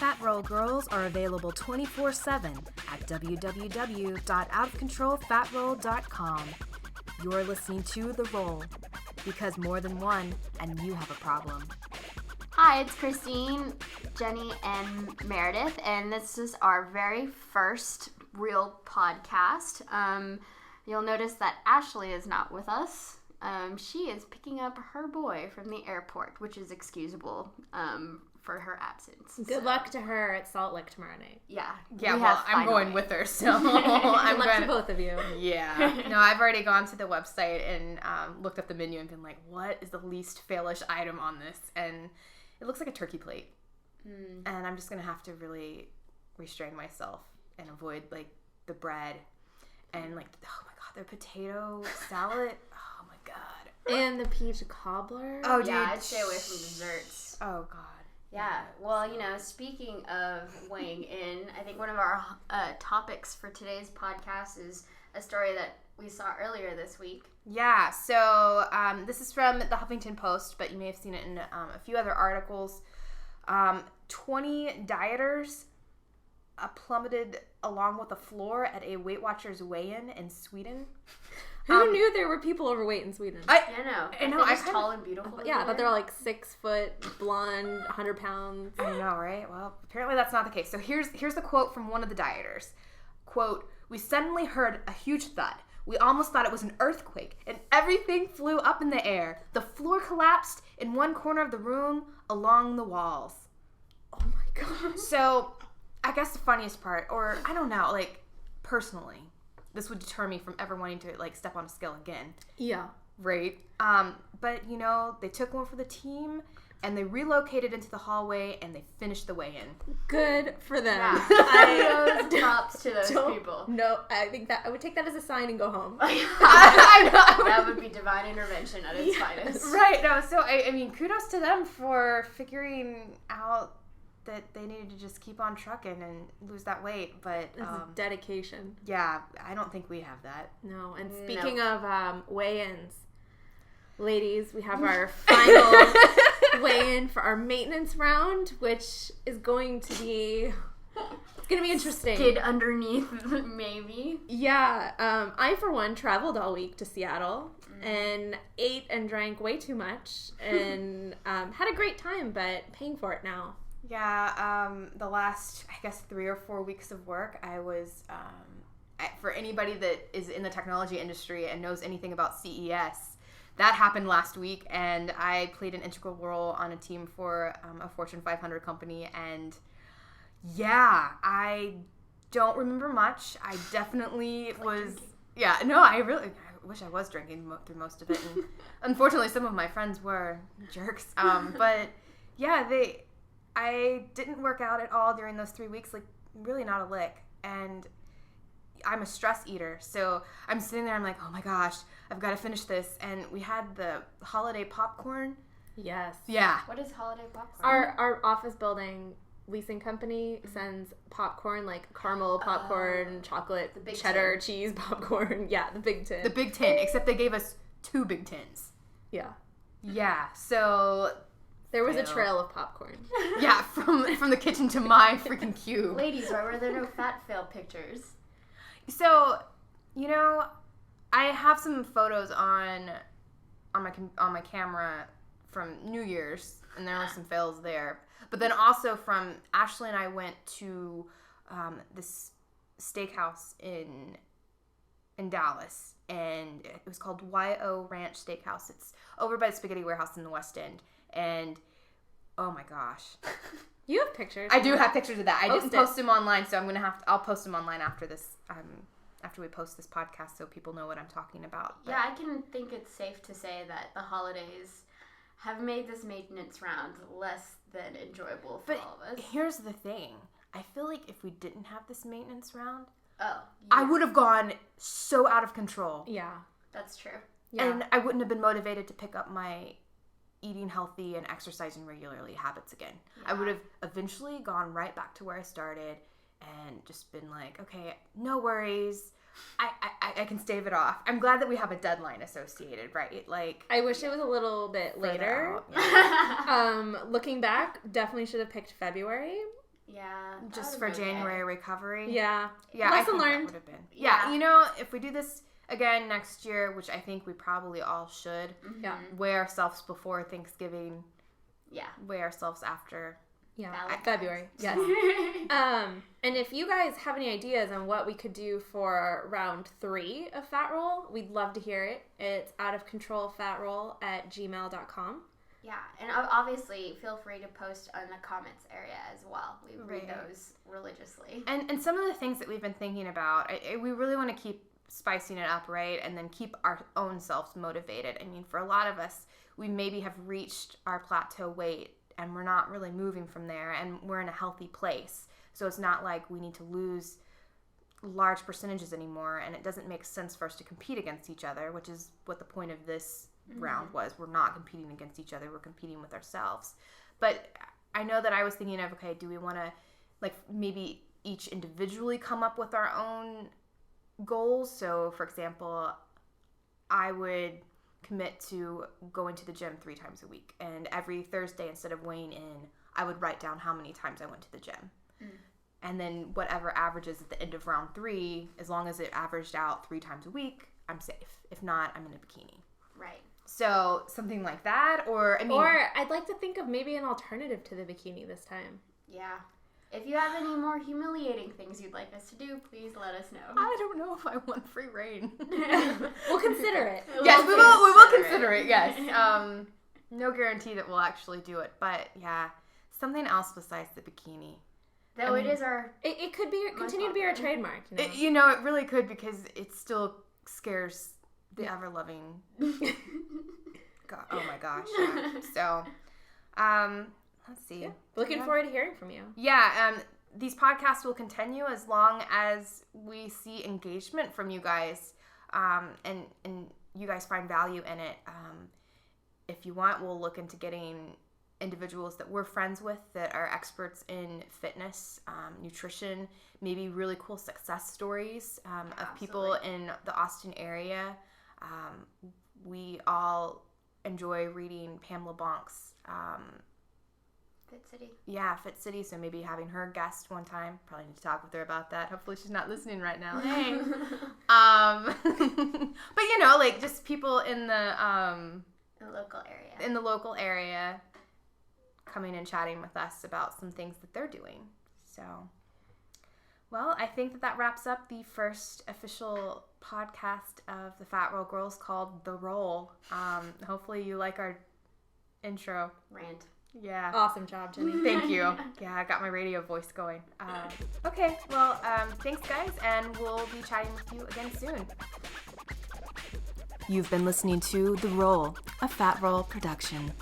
Fatroll Girls are available 24/7 at www.outofcontrolfatroll.com. You're listening to The Roll, because more than one, and you have a problem. Hi, it's Christine, Jenny, and Meredith, and this is our very first real podcast. You'll notice that Ashley is not with us. She is picking up her boy from the airport, which is excusable for her absence. Good luck to her at Salt Lake tomorrow night. Yeah, well, I'm going with her, so Good luck to both of you. Yeah. No, I've already gone to the website and looked up the menu and been like, what is the least failish item on this? And it looks like a turkey plate. And I'm just going to have to really restrain myself and avoid, like, the bread and, like, oh my god, their potato salad. Oh my god. And the peach cobbler. Oh, dude. Yeah, I'd stay away from desserts. Oh god. Yeah, well, speaking of weighing in, I think one of our topics for today's podcast is a story that we saw earlier this week. Yeah, so this is from the Huffington Post, but you may have seen it in a few other articles. 20 dieters plummeted along with the floor at a Weight Watchers weigh-in in Sweden. Who knew there were people overweight in Sweden? I know. I just tall and beautiful. Yeah, I thought they were like 6 foot, blonde, 100 pounds. I know, right? Well, apparently that's not the case. So here's the quote from one of the dieters. Quote, "We suddenly heard a huge thud. We almost thought it was an earthquake, and everything flew up in the air. The floor collapsed in one corner of the room along the walls." Oh my god. So, I guess the funniest part, or I don't know, like, personally, this would deter me from ever wanting to, like, step on a scale again. Yeah. Right? But, they took one for the team, and they relocated into the hallway, and they finished the weigh-in. Good for them. Yeah. Props to those people. No, I think that I would take that as a sign and go home. I know. That would be divine intervention at its finest. Right. No, so, I mean, kudos to them for figuring out that they needed to just keep on trucking and lose that weight, but This is dedication. yeah, I don't think we have that. No, and speaking of weigh-ins, ladies, we have our final weigh-in for our maintenance round, which is going to be interesting. Skid underneath, maybe. Yeah, I for one traveled all week to Seattle and ate and drank way too much and had a great time, but paying for it now. Yeah, the last, I guess, 3 or 4 weeks of work, I was, for anybody that is in the technology industry and knows anything about CES, that happened last week, and I played an integral role on a team for a Fortune 500 company, and yeah, I don't remember much. I definitely was, yeah, no, I wish I was drinking through most of it, and unfortunately some of my friends were jerks, but yeah, I didn't work out at all during those 3 weeks, like, really not a lick. And I'm a stress eater, so I'm sitting there, I'm like, oh my gosh, I've got to finish this. And we had the holiday popcorn. Yes. Yeah. What is holiday popcorn? Our office building leasing company sends popcorn, like caramel popcorn, chocolate, the big cheddar, cheese popcorn. Yeah, the big tin. The big tin, except they gave us 2 big tins. Yeah. Yeah, so... There was a trail of popcorn. Yeah, from the kitchen to my freaking cube. Ladies, why were there no fat fail pictures? So, I have some photos on my camera from New Year's, and there were some fails there. But then also from Ashley and I went to this steakhouse in Dallas, and it was called YO Ranch Steakhouse. It's over by the Spaghetti Warehouse in the West End. And, oh my gosh. You have pictures. I do have pictures of that. I didn't it. post them online, so I'll post them online after this, after we post this podcast so people know what I'm talking about. But yeah, I can think it's safe to say that the holidays have made this maintenance round less than enjoyable for all of us. Here's the thing. I feel like if we didn't have this maintenance round, I I would have gone so out of control. Yeah. That's true. Yeah. And I wouldn't have been motivated to pick up my eating healthy and exercising regularly habits again. Yeah. I would have eventually gone right back to where I started and just been like, okay, no worries. I can stave it off. I'm glad that we have a deadline associated, right? Like, I wish it was a little bit later. Yeah. Looking back, definitely should have picked February. Yeah. that just would've for been okay. January recovery. Yeah. Yeah, I Lesson think that learned. would have been. Yeah. Yeah, you know, if we do this again next year, which I think we probably all should, Yeah. weigh ourselves before Thanksgiving, Yeah. weigh ourselves after. Yeah. Valentine's. February. Yes. And if you guys have any ideas on what we could do for round 3 of Fatroll, we'd love to hear it. It's outofcontrolfatroll@gmail.com. Yeah, and obviously feel free to post in the comments area as well. We read Right. those religiously. And some of the things that we've been thinking about, we really want to keep spicing it up, right? And then keep our own selves motivated. I mean, for a lot of us, we maybe have reached our plateau weight and we're not really moving from there, and we're in a healthy place. So it's not like we need to lose large percentages anymore, and it doesn't make sense for us to compete against each other, which is what the point of this round was. We're not competing against each other, we're competing with ourselves. But I know that I was thinking of, okay, do we want to like maybe each individually come up with our own goals? So for example, I would commit to going to the gym 3 times a week, and every Thursday, instead of weighing in, I would write down how many times I went to the gym. And then whatever averages at the end of round 3, as long as it averaged out 3 times a week, I'm safe. If not, I'm in a bikini. Right. So something like that, or I mean, Or I'd like to think of maybe an alternative to the bikini this time. Yeah. If you have any more humiliating things you'd like us to do, please let us know. I don't know if I want free reign. We'll consider it. Yes, we will consider it. Yes. No guarantee that we'll actually do it, but yeah, something else besides the bikini. Though it is our... It could be continue to be our trademark. You know? You know, it really could, because it still scares the ever-loving. God, oh my gosh. Yeah. So, let's see. Yeah. Looking forward to hearing from you. Yeah, these podcasts will continue as long as we see engagement from you guys, and you guys find value in it. If you want, we'll look into getting individuals that we're friends with that are experts in fitness, nutrition, maybe really cool success stories of people in the Austin area. We all enjoy reading Pam LeBlanc's Fit City. Yeah, Fit City, so maybe having her guest one time. Probably need to talk with her about that. Hopefully she's not listening right now. Hey. But you know, like just people in the local area coming and chatting with us about some things that they're doing. So, well, I think that wraps up the first official podcast of the Fatroll Girls called The Roll. Hopefully you like our intro. Rant. Yeah. Awesome job, Jenny. Thank you. Yeah, I got my radio voice going. Okay, well, thanks, guys, and we'll be chatting with you again soon. You've been listening to The Roll, a Fatroll production.